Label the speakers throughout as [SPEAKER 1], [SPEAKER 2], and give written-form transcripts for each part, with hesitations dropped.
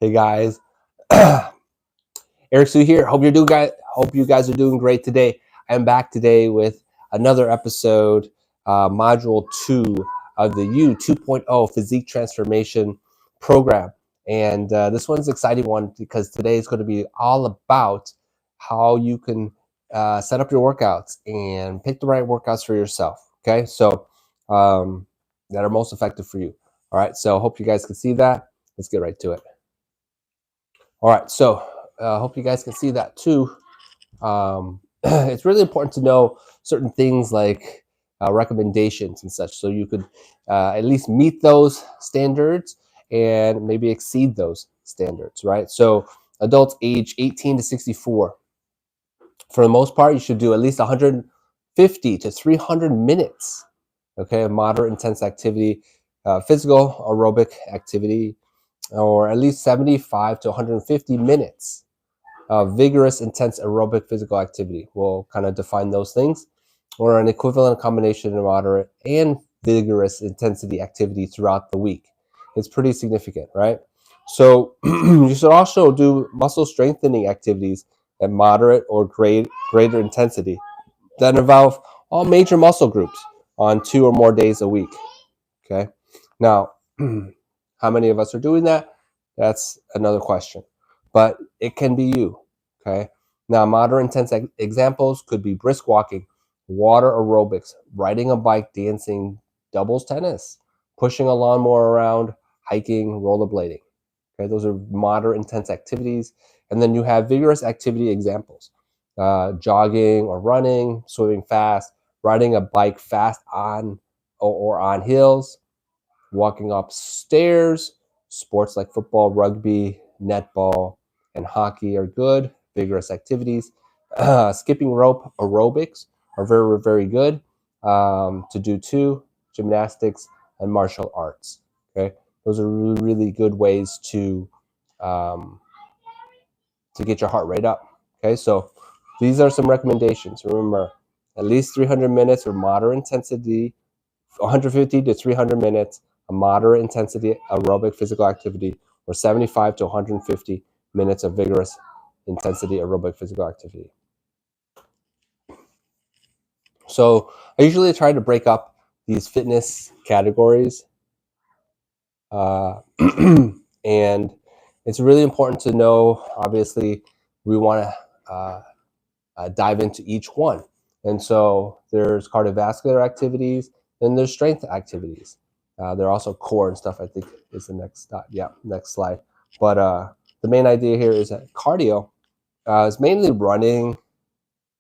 [SPEAKER 1] Hey guys, Eric Sue here. Hope you guys are doing great today. I'm back today with another episode, module 2 of the U 2.0 Physique Transformation Program. And this one's an exciting one because today is going to be all about how you can set up your workouts and pick the right workouts for yourself. Okay, so that are most effective for you. All right, so hope you guys can see that. Let's get right to it. All right, so hope you guys can see that too. It's really important to know certain things like recommendations and such, so you could at least meet those standards and maybe exceed those standards, right? So adults age 18 to 64, for the most part, you should do at least 150 to 300 minutes, okay, of moderate intense activity, physical aerobic activity, or at least 75 to 150 minutes of vigorous, intense aerobic physical activity. We'll kind of define those things, or an equivalent combination of moderate and vigorous intensity activity throughout the week. It's pretty significant, right? So you should also do muscle strengthening activities at moderate or greater intensity that involve all major muscle groups on 2 or more days a week. Okay. Now, how many of us are doing that? That's another question, but it can be you. Okay. Now, moderate intense examples could be brisk walking, water aerobics, riding a bike, dancing, doubles tennis, pushing a lawnmower around, hiking, rollerblading. Okay, those are moderate intense activities. And then you have vigorous activity examples, jogging or running, swimming fast, riding a bike fast on or on hills, walking up stairs. Sports like football, rugby, netball, and hockey are good, vigorous activities. Skipping rope aerobics are very, very good to do too. Gymnastics and martial arts. Okay, those are really, really good ways um, to get your heart rate up. Okay, so these are some recommendations. Remember, at least 300 minutes of moderate intensity, 150 to 300 minutes of moderate intensity aerobic physical activity, or 75 to 150 minutes of vigorous intensity aerobic physical activity. So I usually try to break up these fitness categories, and it's really important to know, obviously, we want to dive into each one. And so there's cardiovascular activities, and there's strength activities. There are also core and stuff, I think is the next next slide. But the main idea here is that cardio is mainly running,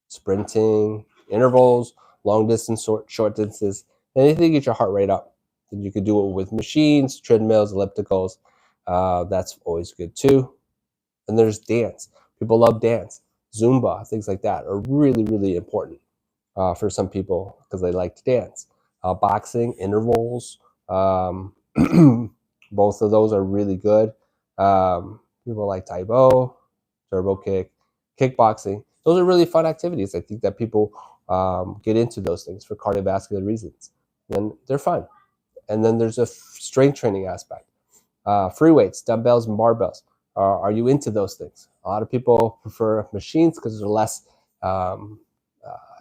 [SPEAKER 1] sprinting, intervals, long distance, short distances, anything to get your heart rate up. And you could do it with machines, treadmills, ellipticals. That's always good too. And there's dance. People love dance. Zumba, things like that are really, really important for some people because they like to dance. Boxing, intervals, both of those are really good. People like Taibo, turbo kick, kickboxing. Those are really fun activities. I think that people get into those things for cardiovascular reasons, and they're fun. And then there's a strength training aspect. Free weights, dumbbells, and barbells. Are you into those things? A lot of people prefer machines because there's less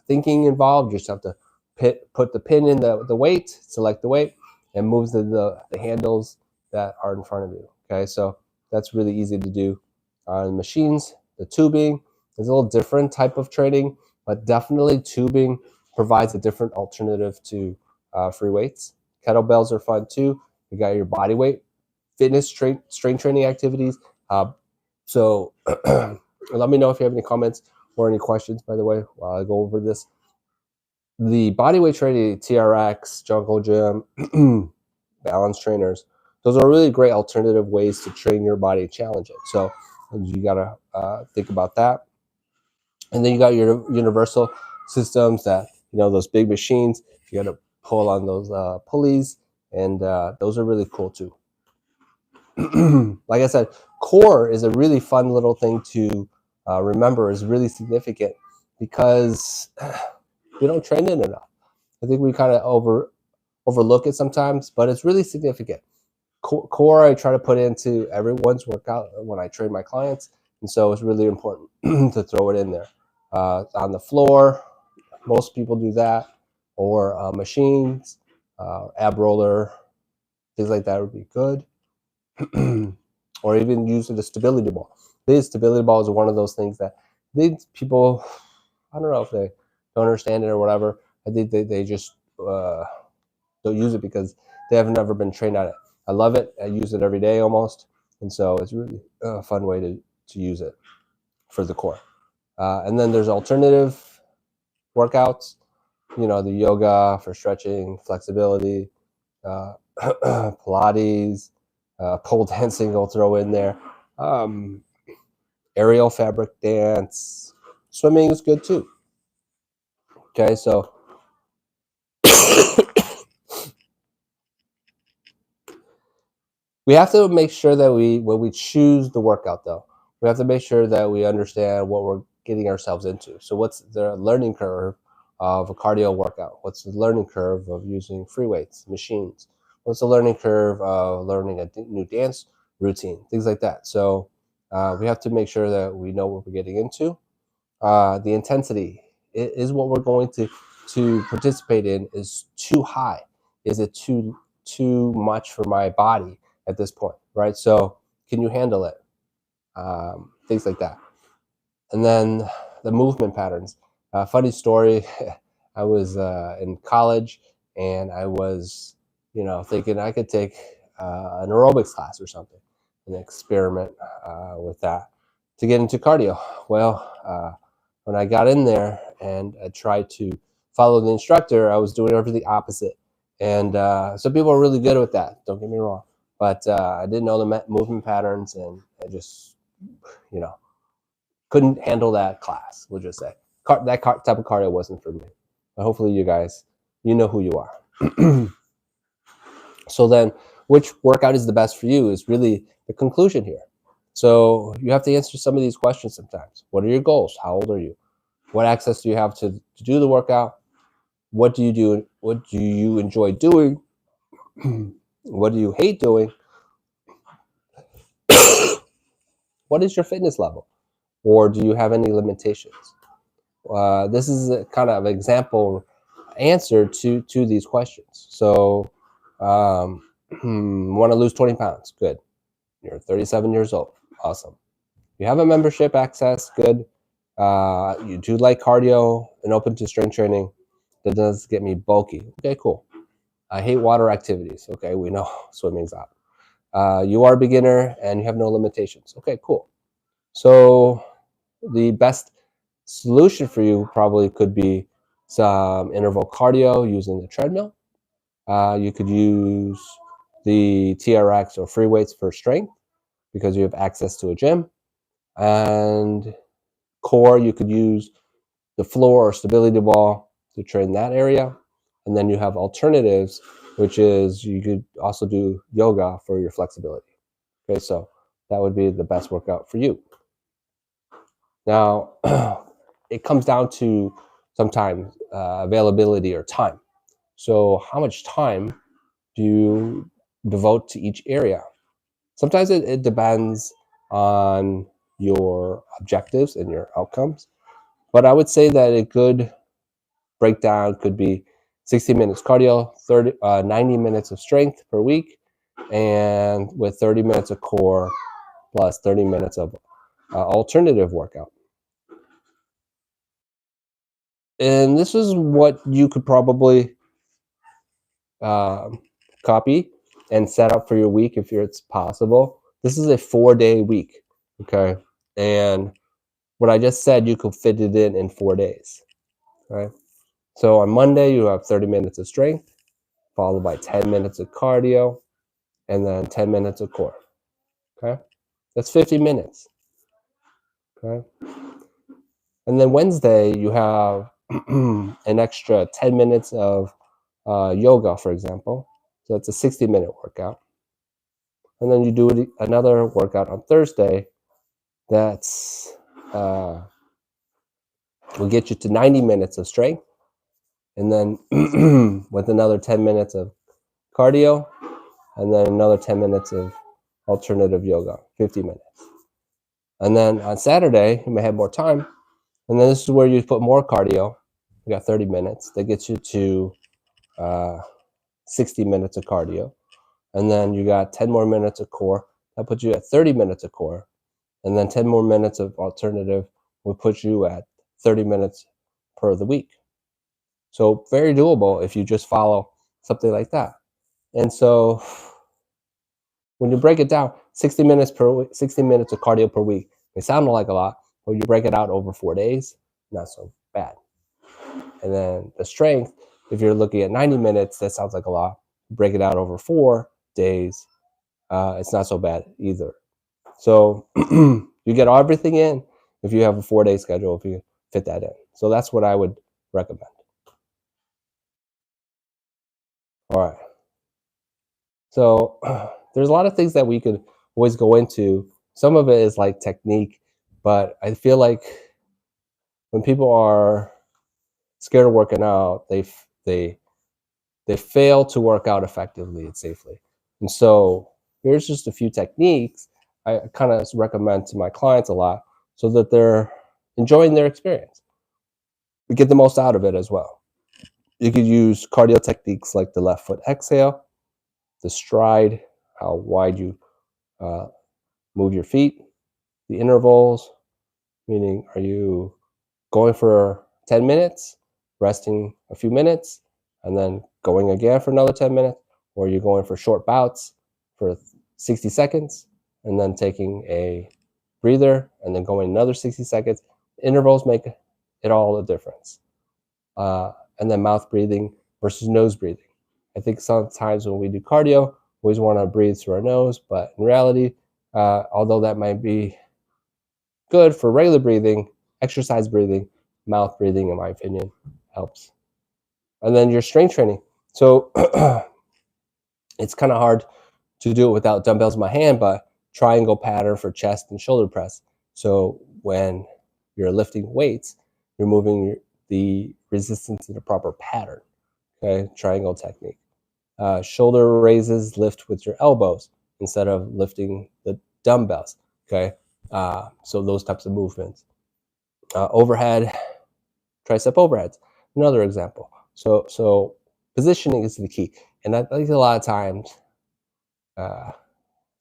[SPEAKER 1] thinking involved. You just have to put the pin in the weight, select the weight, and moves the handles that are in front of you. Okay, so that's really easy to do on the machines. The tubing is a little different type of training, but definitely tubing provides a different alternative to free weights. Kettlebells are fun too. You got your body weight, fitness, strength training activities. So let me know if you have any comments or any questions, by the way, while I go over this. The bodyweight training, TRX, Jungle Gym, balance trainers, those are really great alternative ways to train your body, challenge it. So you got to think about that. And then you got your universal systems that, those big machines, you got to pull on those pulleys, and those are really cool too. Like I said, core is a really fun little thing to remember, is really significant because we don't train it enough. I think we kind of overlook it sometimes, but it's really significant. Core I try to put into everyone's workout when I train my clients, and so it's really important to throw it in there. On the floor, most people do that, or machines, ab roller, things like that would be good. Or even using the stability ball. The stability ball is one of those things that these people, I don't know if they don't understand it or whatever. I think they just don't use it because they have never been trained on it. I love it. I use it every day almost. And so it's really a fun way to use it for the core. And then there's alternative workouts, the yoga for stretching, flexibility, Pilates, pole dancing I'll throw in there, aerial fabric dance, swimming is good too. Okay, so we have to make sure that when we choose the workout though, we have to make sure that we understand what we're getting ourselves into. So what's the learning curve of a cardio workout? What's the learning curve of using free weights, machines? What's the learning curve of learning a new dance routine? Things like that. So we have to make sure that we know what we're getting into. The intensity is what we're going to participate in is too high. Is it too much for my body at this point, right? So can you handle it? Things like that. And then the movement patterns. Funny story. I was in college and I was, thinking I could take an aerobics class or something and experiment with that to get into cardio. Well, when I got in there and I tried to follow the instructor, I was doing everything opposite. And some people are really good with that. Don't get me wrong. But I didn't know the movement patterns, and I just, couldn't handle that class. We'll just say that type of cardio wasn't for me. But hopefully, you guys, you know who you are. So then, which workout is the best for you is really the conclusion here. So you have to answer some of these questions sometimes. What are your goals? How old are you? What access do you have to do the workout? What do you do? What do you enjoy doing? What do you hate doing? What is your fitness level? Or do you have any limitations? This is a kind of example answer to these questions. So, want to lose 20 pounds? Good. You're 37 years old. Awesome. You have a membership access. Good. You do like cardio and open to strength training. That does get me bulky. Okay, cool. I hate water activities. Okay, we know swimming's out. You are a beginner and you have no limitations. Okay, cool. So the best solution for you probably could be some interval cardio using the treadmill. You could use the TRX or free weights for strength because you have access to a gym. And core, you could use the floor or stability ball to train that area. And then you have alternatives, which is you could also do yoga for your flexibility. Okay, so that would be the best workout for you. Now, it comes down to sometimes availability or time. So how much time do you devote to each area? Sometimes it depends on your objectives and your outcomes. But I would say that a good breakdown could be 60 minutes cardio, 90 minutes of strength per week, and with 30 minutes of core plus 30 minutes of alternative workout. And this is what you could probably copy and set up for your week if it's possible. This is a 4-day week, okay? And what I just said, you could fit it in 4 days, right? So on Monday, you have 30 minutes of strength, followed by 10 minutes of cardio, and then 10 minutes of core, okay? That's 50 minutes, okay? And then Wednesday, you have an extra 10 minutes of yoga, for example. So that's a 60-minute workout. And then you do another workout on Thursday that's will get you to 90 minutes of strength. And then with another 10 minutes of cardio. and then another 10 minutes of alternative yoga, 50 minutes. And then on Saturday, you may have more time. And then this is where you put more cardio. You got 30 minutes. That gets you to 60 minutes of cardio. And then you got 10 more minutes of core. That puts you at 30 minutes of core. And then 10 more minutes of alternative will put you at 30 minutes per the week. So very doable if you just follow something like that. And so when you break it down, 60 minutes per week, 60 minutes of cardio per week, it sounded like a lot, but you break it out over 4 days, not so bad. And then the strength, if you're looking at 90 minutes, that sounds like a lot. Break it out over 4 days, it's not so bad either. So you get everything in if you have a 4-day schedule, if you fit that in. So that's what I would recommend. All right. So there's a lot of things that we could always go into. Some of it is like technique, but I feel like when people are scared of working out, they fail to work out effectively and safely. And so here's just a few techniques I kind of recommend to my clients a lot so that they're enjoying their experience. We get the most out of it as well. You could use cardio techniques like the left foot exhale, the stride, how wide you move your feet, the intervals, meaning are you going for 10 minutes, resting a few minutes, and then going again for another 10 minutes, or you're going for short bouts for 60 seconds, and then taking a breather, and then going another 60 seconds. Intervals make it all a difference. And then mouth breathing versus nose breathing. I think sometimes when we do cardio, we always want to breathe through our nose, but in reality, although that might be good for regular breathing, exercise breathing, mouth breathing, in my opinion, helps. And then your strength training. So it's kind of hard to do it without dumbbells in my hand, but triangle pattern for chest and shoulder press. So when you're lifting weights, you're moving the resistance in the proper pattern. Okay, triangle technique. Shoulder raises, lift with your elbows instead of lifting the dumbbells. Okay, so those types of movements. Overhead, tricep overheads, another example. So positioning is the key, and I think a lot of times,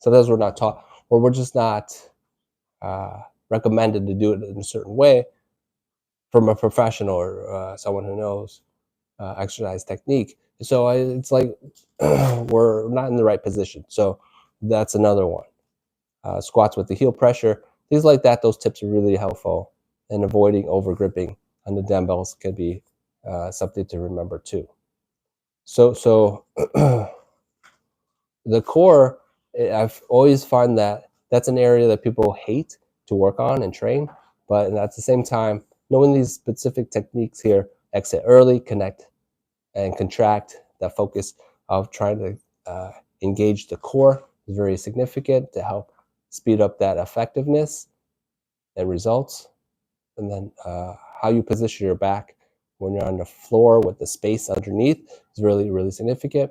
[SPEAKER 1] sometimes we're not taught, or we're just not recommended to do it in a certain way from a professional or someone who knows exercise technique. So it's like we're not in the right position. So that's another one. Squats with the heel pressure, things like that. Those tips are really helpful, and avoiding over gripping on the dumbbells can be something to remember too. So the core, I've always found that that's an area that people hate to work on and train, but at the same time, knowing these specific techniques here, exit early, connect and contract, that focus of trying to engage the core is very significant to help speed up that effectiveness and results. And then how you position your back when you're on the floor with the space underneath is really, really significant.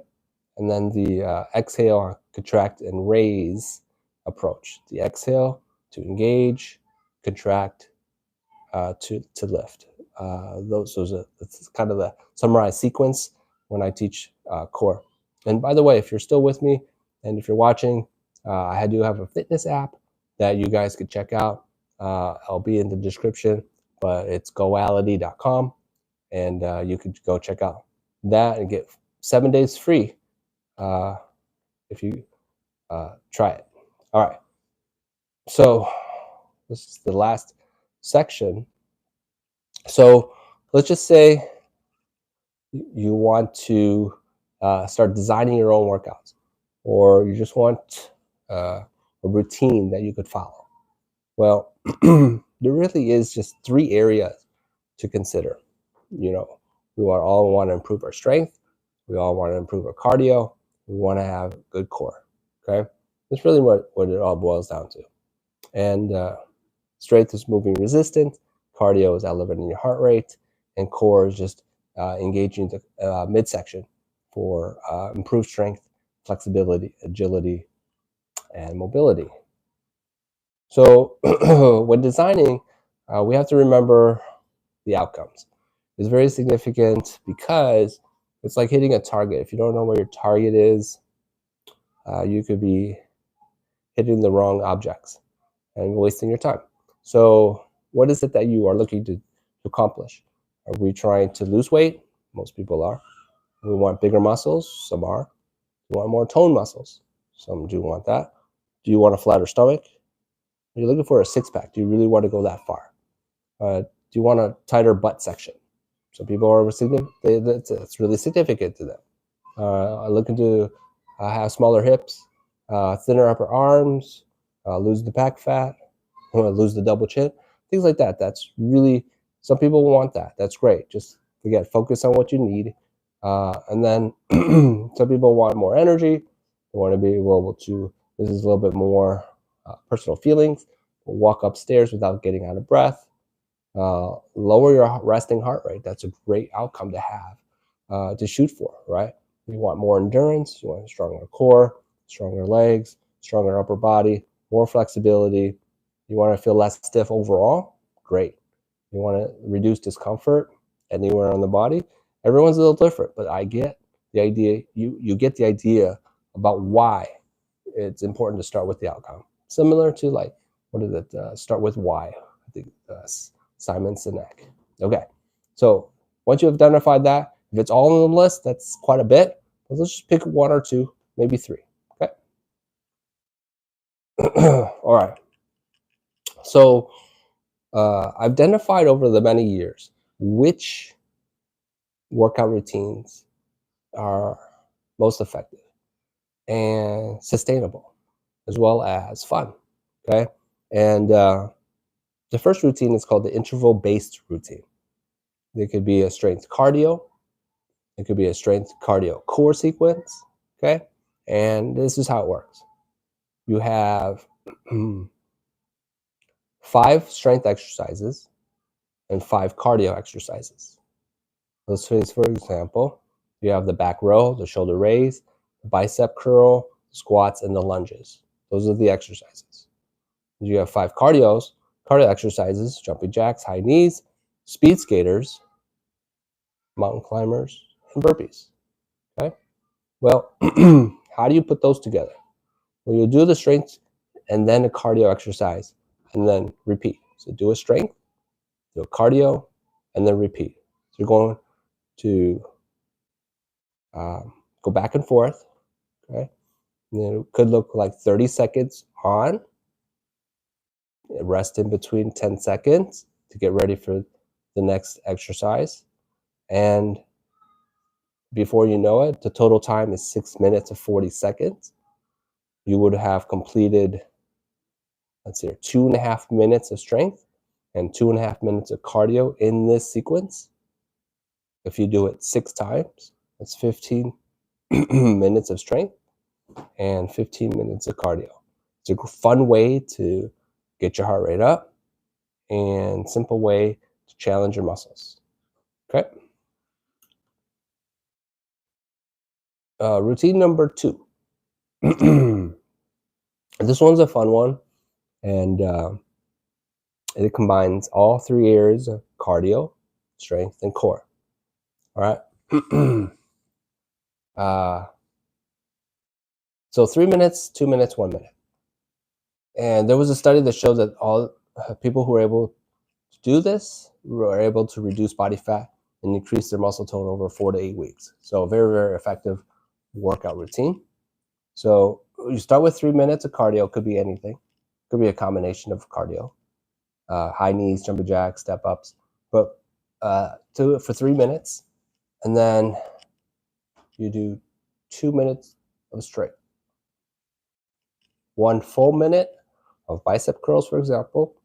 [SPEAKER 1] And then the exhale, contract, and raise approach. The exhale to engage, contract, to lift. Those are, that's kind of the summarized sequence when I teach core. And by the way, if you're still with me and if you're watching, I do have a fitness app that you guys could check out. I'll be in the description, but it's goality.com, and you could go check out that and get 7 days free if you try it. All right. So this is the last section. So let's just say you want to start designing your own workouts, or you just want a routine that you could follow. Well, there really is just 3 areas to consider. You know, we all want to improve our strength. We all want to improve our cardio. We want to have good core. Okay, that's really what it all boils down to. And strength is moving resistant, cardio is elevating your heart rate, and core is just engaging the midsection for improved strength flexibility, agility, and mobility. So when designing, we have to remember the outcomes. It's very significant because it's like hitting a target. If you don't know where your target is, you could be hitting the wrong objects and wasting your time. So what is it that you are looking to accomplish? Are we trying to lose weight? Most people are. We want bigger muscles. Some are. We want more toned muscles. Some do want that. Do you want a flatter stomach? Are you looking for a six-pack? Do you really want to go that far? Do you want a tighter butt section? Some people are it's really significant to them. Looking to have smaller hips, thinner upper arms, lose the back fat, lose the double chin, things like that. That's really, some people want that. That's great. Just again, focus on what you need. And then some people want more energy. They want to be able to, this is a little bit more personal feelings, walk upstairs without getting out of breath. Lower your resting heart rate. That's a great outcome to have, to shoot for, right? You want more endurance, you want a stronger core, stronger legs, stronger upper body, more flexibility. You want to feel less stiff overall? Great. You want to reduce discomfort anywhere on the body? Everyone's a little different, but I get the idea. You get the idea about why it's important to start with the outcome. Similar to like, what is it? Start with why. I think Simon Sinek. Okay, so once you've identified that, if it's all on the list, that's quite a bit. But let's just pick one or two, maybe three. Okay. All right. So I've identified over the many years which workout routines are most effective and sustainable, as well as fun. Okay, and the first routine is called the interval-based routine. It could be a strength cardio. It could be a strength cardio core sequence. Okay, and this is how it works. You have 5 strength exercises and 5 cardio exercises. Let's say, for example, you have the back row, the shoulder raise, the bicep curl, squats, and the lunges. Those are the exercises. You have 5 cardio exercises: jumping jacks, high knees, speed skaters, mountain climbers, and burpees. Okay. Well, how do you put those together? Well, you'll do the strength and then a cardio exercise and then repeat. So do a strength, do a cardio, and then repeat. So you're going to go back and forth. Okay. And it could look like 30 seconds on, rest in between 10 seconds to get ready for the next exercise. And before you know it, the total time is 6 minutes and 40 seconds. You would have completed, let's see, 2.5 minutes of strength and 2.5 minutes of cardio in this sequence. If you do it 6 times, that's 15 minutes of strength and 15 minutes of cardio. It's a fun way to get your heart rate up and simple way to challenge your muscles. Okay. Routine number 2. This one's a fun one, and it combines all 3 areas of cardio, strength, and core. All right. So 3 minutes, 2 minutes, 1 minute. And there was a study that showed that all people who were able to do this were able to reduce body fat and increase their muscle tone over 4 to 8 weeks. So very, very effective workout routine. So you start with 3 minutes of cardio. Could be anything. Could be a combination of cardio, high knees, jumping jacks, step ups. But do it for 3 minutes, and then you do 2 minutes of strength. 1 full minute of bicep curls, for example,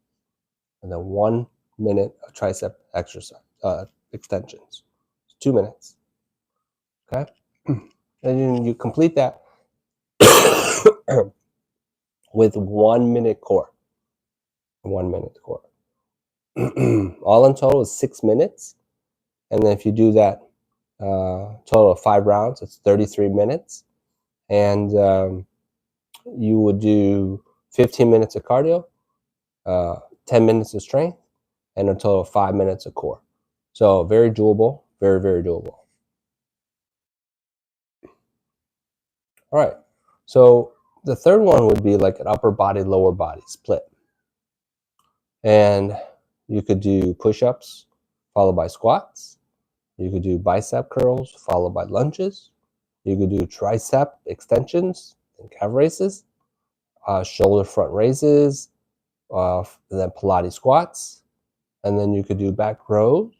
[SPEAKER 1] and then 1 minute of tricep exercise extensions. 2 minutes. Okay, and you complete that with 1 minute core. 1 minute core. All in total is 6 minutes, and then if you do that total of 5 rounds, it's 33 minutes, and you would do 15 minutes of cardio, 10 minutes of strength, and a total of 5 minutes of core. So very doable, very, very doable. All right. So the third one would be like an upper body, lower body split. And you could do push-ups followed by squats. You could do bicep curls followed by lunges. You could do tricep extensions and calf raises, shoulder front raises, and then Pilates squats. And then you could do back rows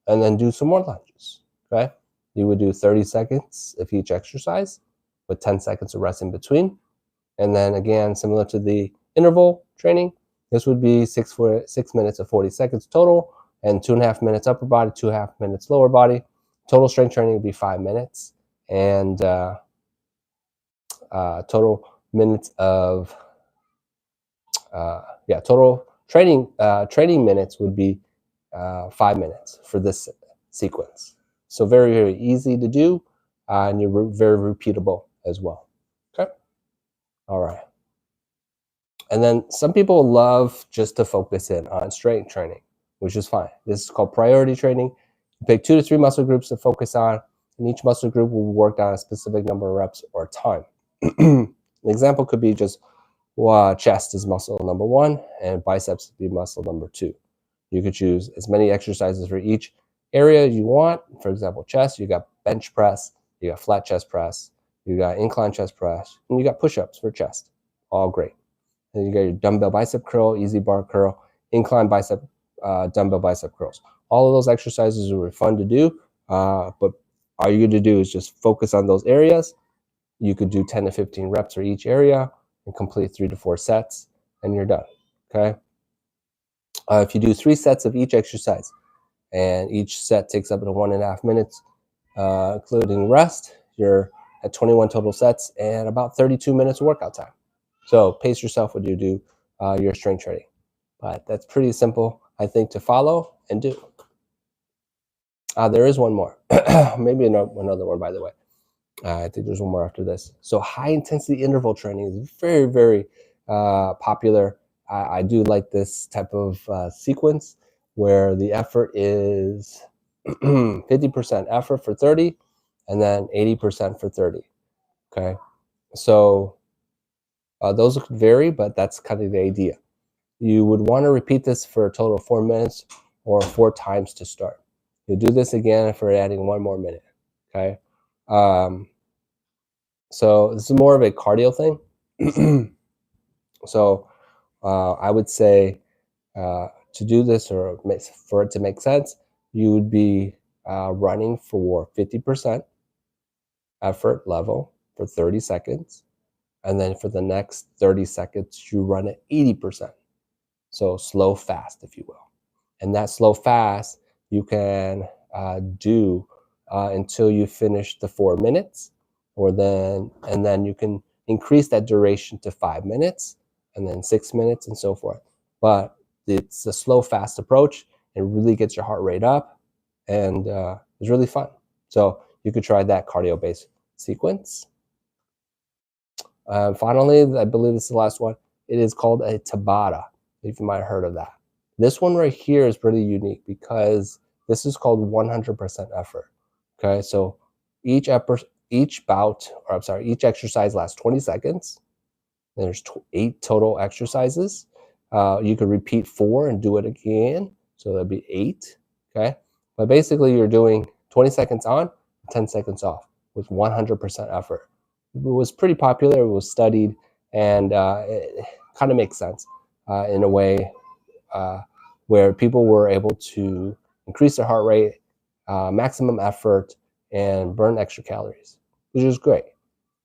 [SPEAKER 1] and then do some more lunges, okay? You would do 30 seconds of each exercise with 10 seconds of rest in between. And then again, similar to the interval training, this would be 6 minutes of 40 seconds total, and 2.5 minutes upper body, 2.5 minutes lower body. Total strength training would be 5 minutes, and total minutes of total training minutes would be 5 minutes for this sequence. So very, very easy to do, and you're very repeatable as well. Okay. All right. And then some people love just to focus in on strength training, which is fine. This is called priority training. You pick 2 to 3 muscle groups to focus on, and each muscle group will work on a specific number of reps or time. An example could be just chest is muscle number 1, and biceps would be muscle number 2. You could choose as many exercises for each area you want. For example, chest, you got bench press, you got flat chest press, you got incline chest press, and you got push-ups for chest. All great. And you got your dumbbell bicep curl, easy bar curl, incline bicep, dumbbell bicep curls. All of those exercises are fun to do, but all you need to do is just focus on those areas. You could do 10 to 15 reps for each area and complete 3 to 4 sets, and you're done, okay? If you do 3 sets of each exercise, and each set takes up to 1.5 minutes, including rest, you're at 21 total sets and about 32 minutes of workout time. So pace yourself when you do your strength training. But that's pretty simple, I think, to follow and do. There is one more, maybe another one, by the way. I think there's one more after this. So high intensity interval training is very, very popular. I do like this type of sequence where the effort is 50% effort for 30 and then 80% for 30. Okay. So those could vary, but that's kind of the idea. You would want to repeat this for a total of 4 minutes or 4 times to start. You do this again for adding 1 more minute. Okay. So this is more of a cardio thing. So I would say to do this, or for it to make sense, you would be running for 50% effort level for 30 seconds. And then for the next 30 seconds, you run at 80%. So slow, fast, if you will. And that slow, fast, you can do until you finish the 4 minutes, and then you can increase that duration to 5 minutes, and then 6 minutes, and so forth. But it's a slow, fast approach. It really gets your heart rate up, and it's really fun. So you could try that cardio-based sequence. Finally, I believe this is the last one. It is called a Tabata, if you might have heard of that. This one right here is pretty unique because this is called 100% effort. Okay, so each exercise lasts 20 seconds. There's 8 total exercises. You could repeat 4 and do it again, so that'd be 8. Okay, but basically you're doing 20 seconds on, 10 seconds off with 100% effort. It was pretty popular. It was studied, and it kind of makes sense in a way where people were able to increase their heart rate, maximum effort, and burn extra calories, which is great.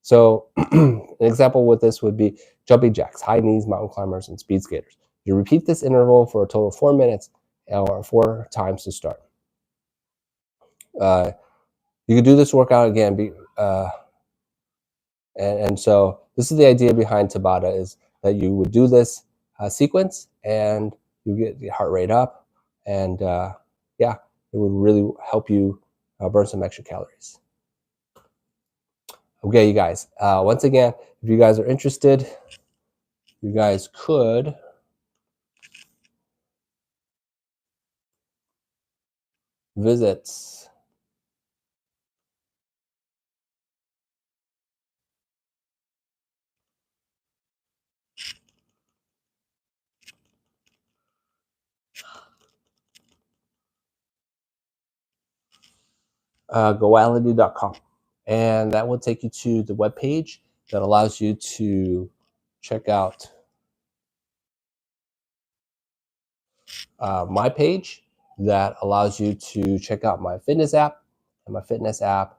[SPEAKER 1] So an example with this would be jumping jacks, high knees, mountain climbers, and speed skaters. You repeat this interval for a total of 4 minutes or 4 times to start. You could do this workout again. And so this is the idea behind Tabata, is that you would do this sequence and you get the heart rate up, and it would really help you burn some extra calories. Okay, you guys. Once again, if you guys are interested, you guys could visit goality.com, and that will take you to the web page that allows you to check out my page, that allows you to check out my fitness app. And my fitness app,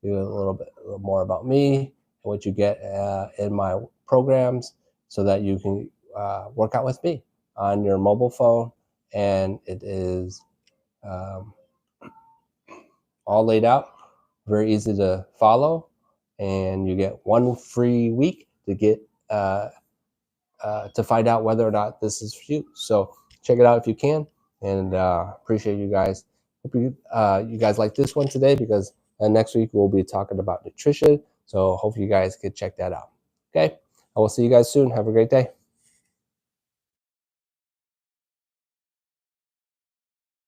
[SPEAKER 1] do a little more about me and what you get in my programs, so that you can work out with me on your mobile phone. And it is all laid out, very easy to follow, and you get 1 free week to get to find out whether or not this is for you. So check it out if you can, and appreciate you guys. Hope you guys like this one today, because next week we'll be talking about nutrition. So hope you guys could check that out. Okay, I will see you guys soon. Have a great day.